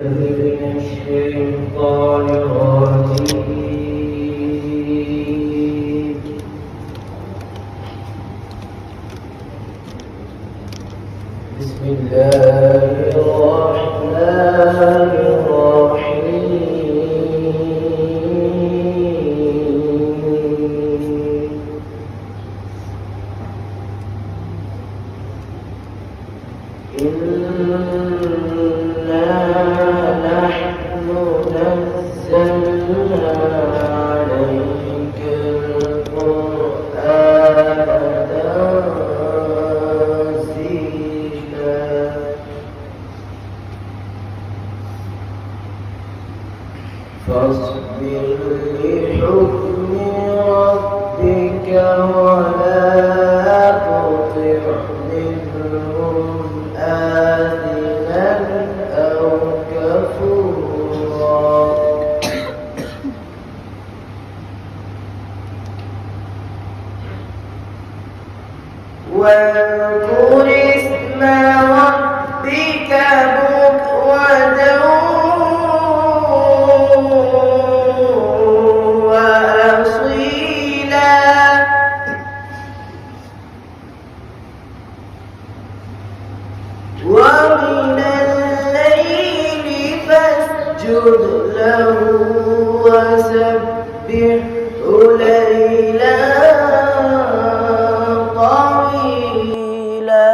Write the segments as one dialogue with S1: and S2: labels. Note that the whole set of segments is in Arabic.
S1: من الشيطان الرجيم. بسم الله الرحمن الرحيم. إنا نحن نزلنا عليك القرآن تنزيلا فاصبر لحكم ربك ولا تطع منهم آثما أو كفورا واذكر اسم ربك بكرة وأصيلا ومن الليل فاسجد له وسبحه ليلا طويلا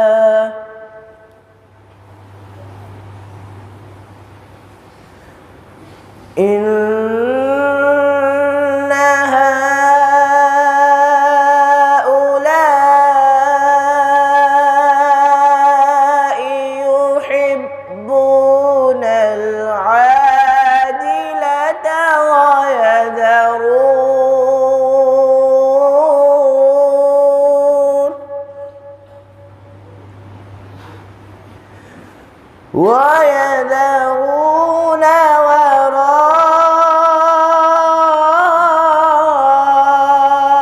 S1: إن هؤلاء يحبون العاجلة ويذرون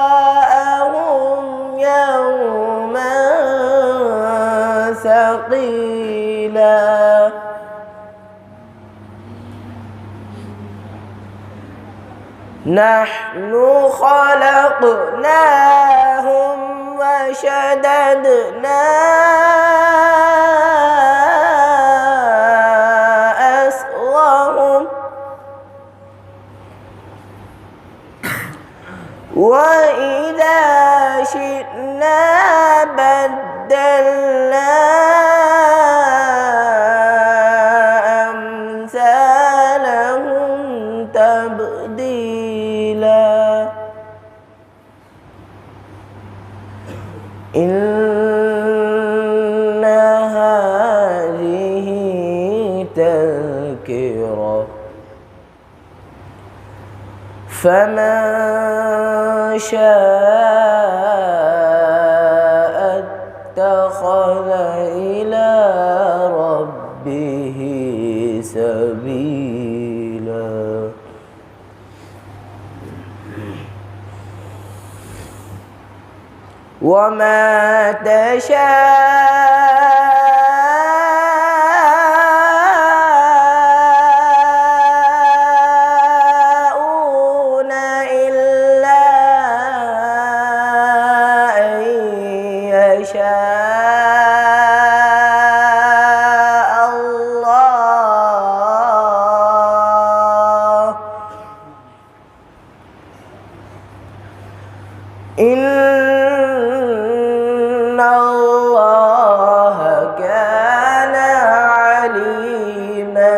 S1: وراءهم يوما ثقيلا نحن خلقناهم وشددنا أسرهم وإذا شئنا بدلنا أمثالهم تبديلا إن هذه تذكرة فمن شاء اتخذ إلى ربه سبيلا وما تشاءون إلا أن يشاء الله إن الله كان عليما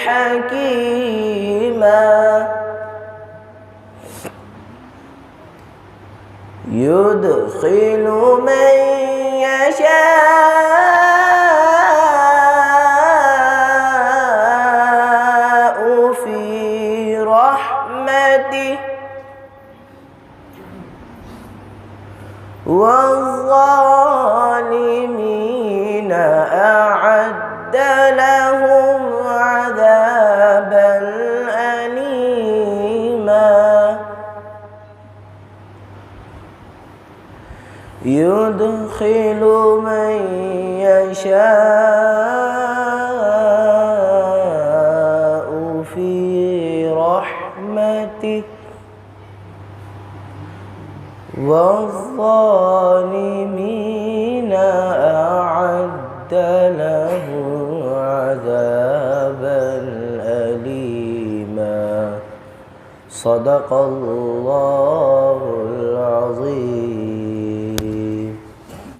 S1: حكيما يدخل من يشاء في رحمته والظالمين أعد لهم عذابا أليما يدخل من يشاء والظالمين أعد لهم عذابا أليما صدق الله العظيم.